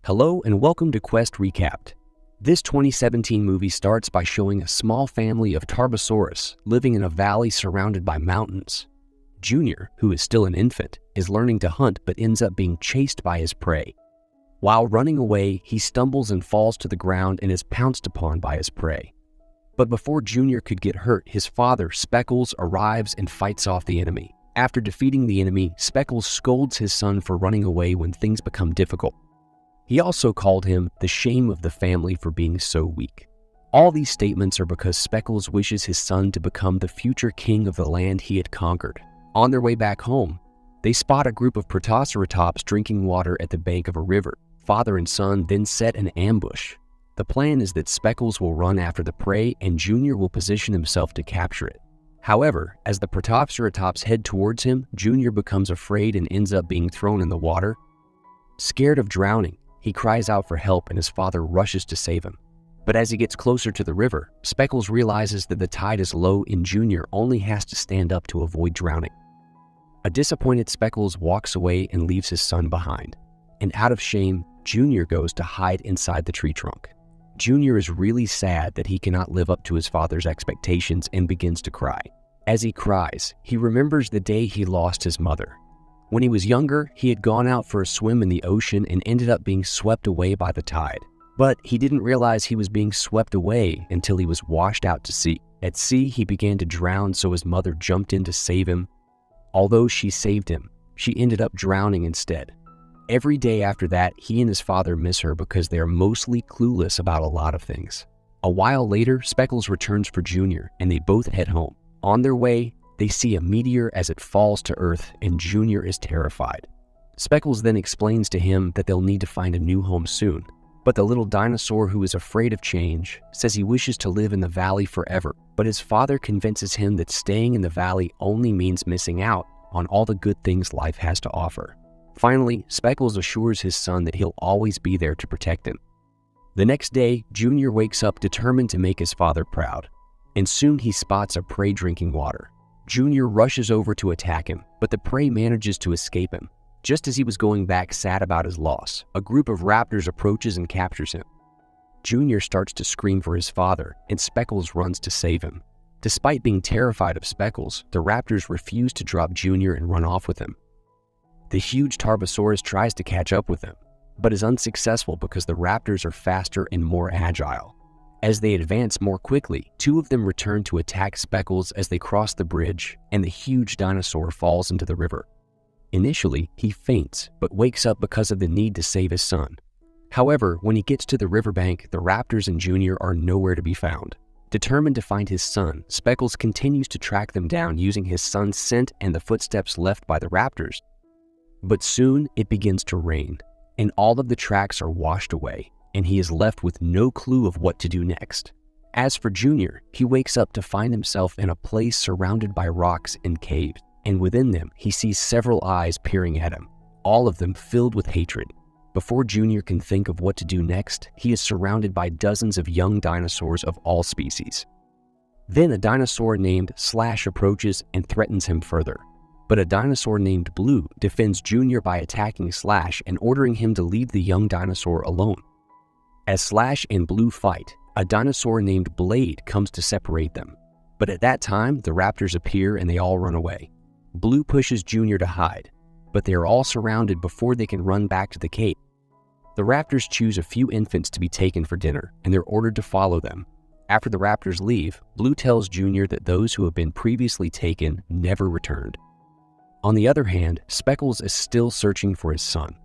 Hello and welcome to Quest Recapped. This 2017 movie starts by showing a small family of Tarbosaurus living in a valley surrounded by mountains. Junior, who is still an infant, is learning to hunt but ends up being chased by his prey. While running away, he stumbles and falls to the ground and is pounced upon by his prey. But before Junior could get hurt, his father, Speckles, arrives and fights off the enemy. After defeating the enemy, Speckles scolds his son for running away when things become difficult. He also called him the shame of the family for being so weak. All these statements are because Speckles wishes his son to become the future king of the land he had conquered. On their way back home, they spot a group of Prehistorics drinking water at the bank of a river. Father and son then set an ambush. The plan is that Speckles will run after the prey and Junior will position himself to capture it. However, as the Prehistorics head towards him, Junior becomes afraid and ends up being thrown in the water. Scared of drowning, he cries out for help and his father rushes to save him. But as he gets closer to the river, Speckles realizes that the tide is low and Junior only has to stand up to avoid drowning. A disappointed Speckles walks away and leaves his son behind. And out of shame, Junior goes to hide inside the tree trunk. Junior is really sad that he cannot live up to his father's expectations and begins to cry. As he cries, he remembers the day he lost his mother. When he was younger, he had gone out for a swim in the ocean and ended up being swept away by the tide. But he didn't realize he was being swept away until he was washed out to sea. At sea, he began to drown, so his mother jumped in to save him. Although she saved him, she ended up drowning instead. Every day after that, he and his father miss her because they are mostly clueless about a lot of things. A while later, Speckles returns for Junior, and they both head home. On their way, they see a meteor as it falls to Earth, and Junior is terrified. Speckles then explains to him that they'll need to find a new home soon. But the little dinosaur, who is afraid of change, says he wishes to live in the valley forever. But his father convinces him that staying in the valley only means missing out on all the good things life has to offer. Finally, Speckles assures his son that he'll always be there to protect him. The next day, Junior wakes up determined to make his father proud. And soon he spots a prey drinking water. Junior rushes over to attack him, but the prey manages to escape him. Just as he was going back sad about his loss, a group of raptors approaches and captures him. Junior starts to scream for his father, and Speckles runs to save him. Despite being terrified of Speckles, the raptors refuse to drop Junior and run off with him. The huge Tarbosaurus tries to catch up with him, but is unsuccessful because the raptors are faster and more agile. As they advance more quickly, two of them return to attack Speckles as they cross the bridge, and the huge dinosaur falls into the river. Initially, he faints, but wakes up because of the need to save his son. However, when he gets to the riverbank, the raptors and Junior are nowhere to be found. Determined to find his son, Speckles continues to track them down using his son's scent and the footsteps left by the raptors. But soon, it begins to rain, and all of the tracks are washed away, and he is left with no clue of what to do next. As for Junior, he wakes up to find himself in a place surrounded by rocks and caves, and within them, he sees several eyes peering at him, all of them filled with hatred. Before Junior can think of what to do next, he is surrounded by dozens of young dinosaurs of all species. Then a dinosaur named Slash approaches and threatens him further. But a dinosaur named Blue defends Junior by attacking Slash and ordering him to leave the young dinosaur alone. As Slash and Blue fight, a dinosaur named Blade comes to separate them. But at that time, the raptors appear and they all run away. Blue pushes Junior to hide, but they are all surrounded before they can run back to the cave. The raptors choose a few infants to be taken for dinner, and they're ordered to follow them. After the raptors leave, Blue tells Junior that those who have been previously taken never returned. On the other hand, Speckles is still searching for his son.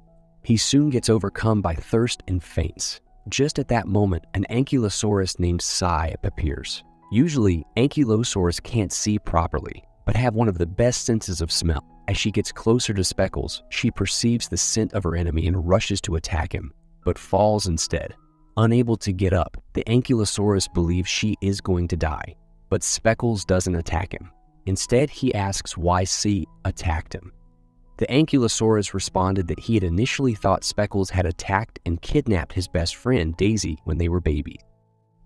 He soon gets overcome by thirst and faints. Just at that moment, an ankylosaurus named Psy appears. Usually, ankylosaurs can't see properly, but have one of the best senses of smell. As she gets closer to Speckles, she perceives the scent of her enemy and rushes to attack him, but falls instead. Unable to get up, the ankylosaurus believes she is going to die, but Speckles doesn't attack him. Instead, he asks why Psy attacked him. The ankylosaurus responded that he had initially thought Speckles had attacked and kidnapped his best friend, Daisy, when they were babies.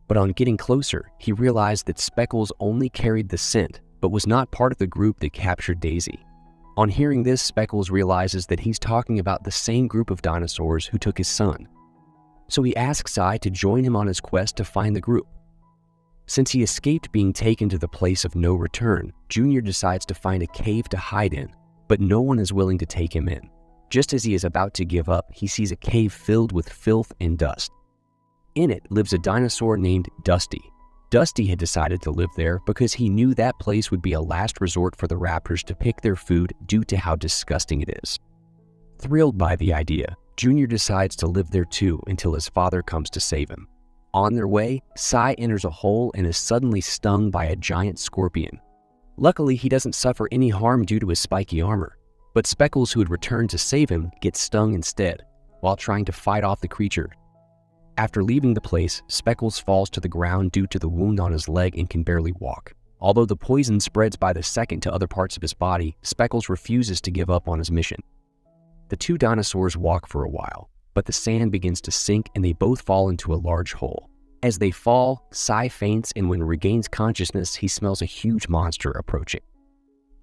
But on getting closer, he realized that Speckles only carried the scent, but was not part of the group that captured Daisy. On hearing this, Speckles realizes that he's talking about the same group of dinosaurs who took his son. so he asks Sai to join him on his quest to find the group. Since he escaped being taken to the place of no return, Junior decides to find a cave to hide in, but no one is willing to take him in. Just as he is about to give up, he sees a cave filled with filth and dust. In it lives a dinosaur named Dusty. Dusty had decided to live there because he knew that place would be a last resort for the raptors to pick their food due to how disgusting it is. Thrilled by the idea, Junior decides to live there too until his father comes to save him. On their way, Sai enters a hole and is suddenly stung by a giant scorpion. Luckily, he doesn't suffer any harm due to his spiky armor, but Speckles, who had returned to save him, gets stung instead, while trying to fight off the creature. After leaving the place, Speckles falls to the ground due to the wound on his leg and can barely walk. Although the poison spreads by the second to other parts of his body, Speckles refuses to give up on his mission. The two dinosaurs walk for a while, but the sand begins to sink and they both fall into a large hole. As they fall, Sai faints, and when he regains consciousness, he smells a huge monster approaching.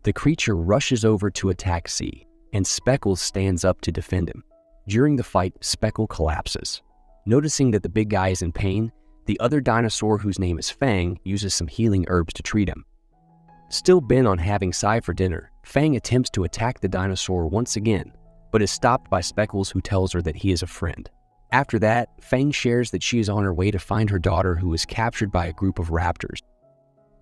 The creature rushes over to attack Sai, and Speckles stands up to defend him. During the fight, Speckles collapses. Noticing that the big guy is in pain, the other dinosaur, whose name is Fang, uses some healing herbs to treat him. Still bent on having Sai for dinner, Fang attempts to attack the dinosaur once again, but is stopped by Speckles, who tells her that he is a friend. After that, Fang shares that she is on her way to find her daughter, who was captured by a group of raptors.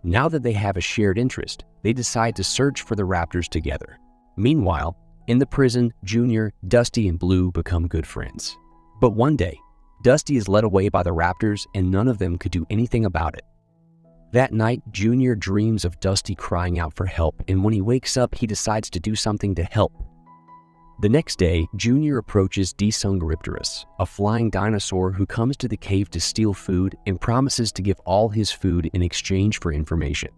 Now that they have a shared interest, they decide to search for the raptors together. Meanwhile, in the prison, Junior, Dusty, and Blue become good friends. But one day, Dusty is led away by the raptors and none of them could do anything about it. That night, Junior dreams of Dusty crying out for help, and when he wakes up, he decides to do something to help. The next day, Junior approaches Dinosaur, a flying dinosaur who comes to the cave to steal food and promises to give all his food in exchange for information.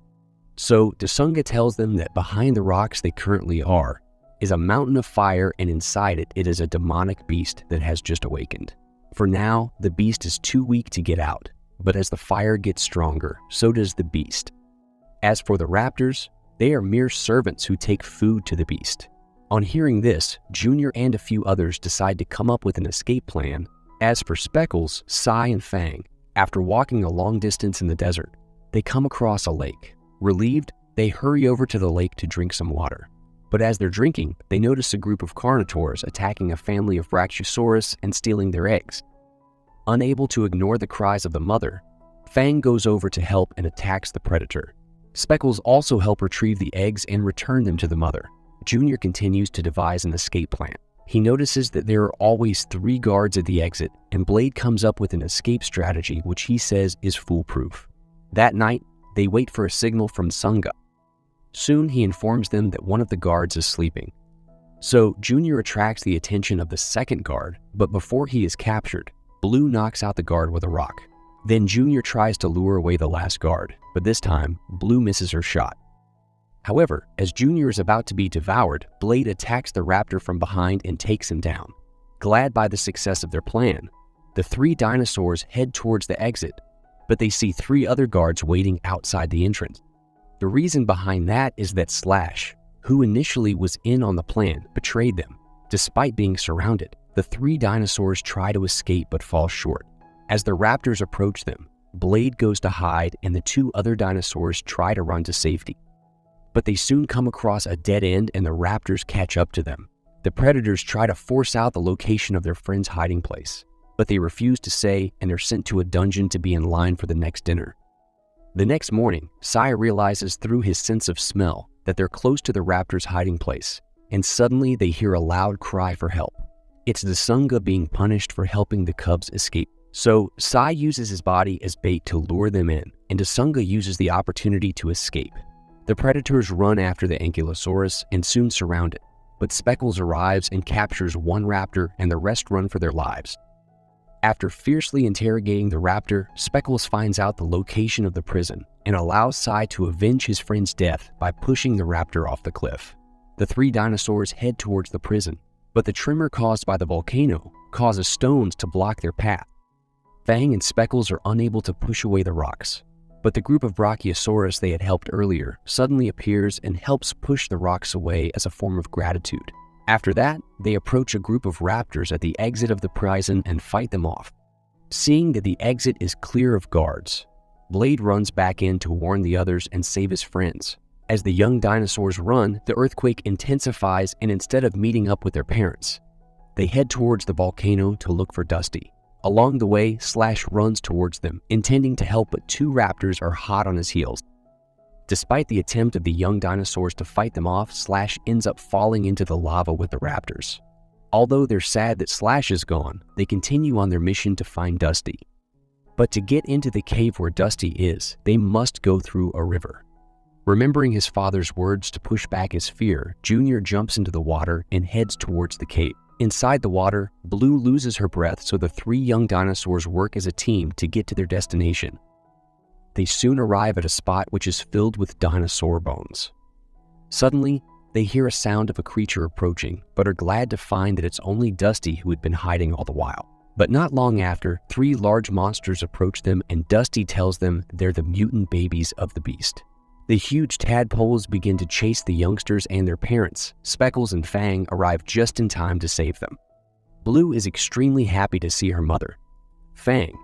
So, Dinosaur tells them that behind the rocks they currently are is a mountain of fire, and inside it is a demonic beast that has just awakened. For now, the beast is too weak to get out, but as the fire gets stronger, so does the beast. As for the raptors, they are mere servants who take food to the beast. On hearing this, Junior and a few others decide to come up with an escape plan. As for Speckles, Sai, and Fang, after walking a long distance in the desert, they come across a lake. Relieved, they hurry over to the lake to drink some water. But as they're drinking, they notice a group of carnivores attacking a family of Brachiosaurus and stealing their eggs. Unable to ignore the cries of the mother, Fang goes over to help and attacks the predator. Speckles also helps retrieve the eggs and return them to the mother. Junior continues to devise an escape plan. He notices that there are always 3 guards at the exit, and Blade comes up with an escape strategy which he says is foolproof. That night, they wait for a signal from Sunga. Soon he informs them that one of the guards is sleeping. So Junior attracts the attention of the second guard, but before he is captured, Blue knocks out the guard with a rock. Then Junior tries to lure away the last guard, but this time, Blue misses her shot. However, as Junior is about to be devoured, Blade attacks the raptor from behind and takes him down. Glad by the success of their plan, the 3 dinosaurs head towards the exit, but they see 3 other guards waiting outside the entrance. The reason behind that is that Slash, who initially was in on the plan, betrayed them. Despite being surrounded, the 3 dinosaurs try to escape but fall short. As the raptors approach them, Blade goes to hide and the 2 other dinosaurs try to run to safety. But they soon come across a dead end and the raptors catch up to them. The predators try to force out the location of their friend's hiding place, but they refuse to say and they're sent to a dungeon to be in line for the next dinner. The next morning, Sai realizes through his sense of smell that they're close to the raptors' hiding place, and suddenly they hear a loud cry for help. It's the Sunga being punished for helping the cubs escape. So Sai uses his body as bait to lure them in, and Sunga uses the opportunity to escape. The predators run after the Ankylosaurus and soon surround it, but Speckles arrives and captures one raptor and the rest run for their lives. After fiercely interrogating the raptor, Speckles finds out the location of the prison and allows Sai to avenge his friend's death by pushing the raptor off the cliff. The 3 dinosaurs head towards the prison, but the tremor caused by the volcano causes stones to block their path. Fang and Speckles are unable to push away the rocks, but the group of Brachiosaurus they had helped earlier suddenly appears and helps push the rocks away as a form of gratitude. After that, they approach a group of raptors at the exit of the prison and fight them off. Seeing that the exit is clear of guards, Blade runs back in to warn the others and save his friends. As the young dinosaurs run, the earthquake intensifies, and instead of meeting up with their parents, they head towards the volcano to look for Dusty. Along the way, Slash runs towards them, intending to help, but two raptors are hot on his heels. Despite the attempt of the young dinosaurs to fight them off, Slash ends up falling into the lava with the raptors. Although they're sad that Slash is gone, they continue on their mission to find Dusty. But to get into the cave where Dusty is, they must go through a river. Remembering his father's words to push back his fear, Junior jumps into the water and heads towards the cave. Inside the water, Blue loses her breath, so the three young dinosaurs work as a team to get to their destination. They soon arrive at a spot which is filled with dinosaur bones. Suddenly, they hear a sound of a creature approaching, but are glad to find that it's only Dusty who had been hiding all the while. But not long after, three large monsters approach them, and Dusty tells them they're the mutant babies of the beast. The huge tadpoles begin to chase the youngsters, and their parents, Speckles and Fang, arrive just in time to save them. Blue is extremely happy to see her mother, Fang,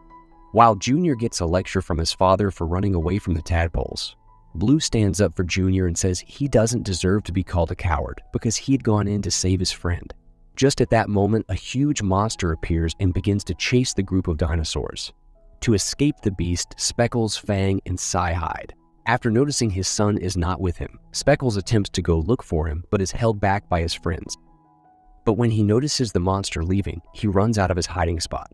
while Junior gets a lecture from his father for running away from the tadpoles. Blue stands up for Junior and says he doesn't deserve to be called a coward because he had gone in to save his friend. Just at that moment, a huge monster appears and begins to chase the group of dinosaurs. To escape the beast, Speckles, Fang, and Psy hide. After noticing his son is not with him, Speckles attempts to go look for him but is held back by his friends. But when he notices the monster leaving, he runs out of his hiding spot.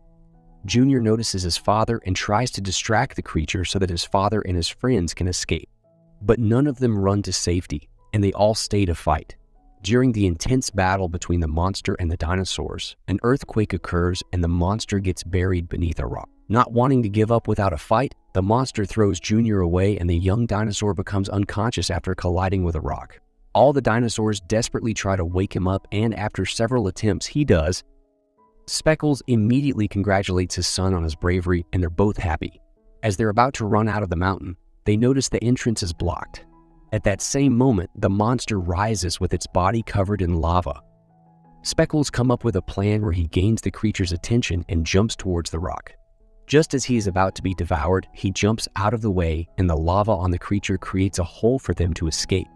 Junior notices his father and tries to distract the creature so that his father and his friends can escape. But none of them run to safety, and they all stay to fight. During the intense battle between the monster and the dinosaurs, an earthquake occurs and the monster gets buried beneath a rock. Not wanting to give up without a fight, the monster throws Junior away and the young dinosaur becomes unconscious after colliding with a rock. All the dinosaurs desperately try to wake him up, and after several attempts, he does. Speckles immediately congratulates his son on his bravery, and they're both happy. As they're about to run out of the mountain, they notice the entrance is blocked. At that same moment, the monster rises with its body covered in lava. Speckles comes up with a plan where he gains the creature's attention and jumps towards the rock. Just as he is about to be devoured, he jumps out of the way, and the lava on the creature creates a hole for them to escape.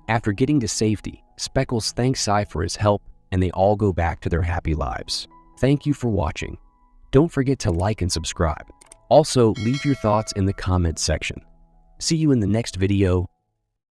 After getting to safety, Speckles thanks Psy for his help, and they all go back to their happy lives. Thank you for watching. Don't forget to like and subscribe. Also, leave your thoughts in the comments section. See you in the next video.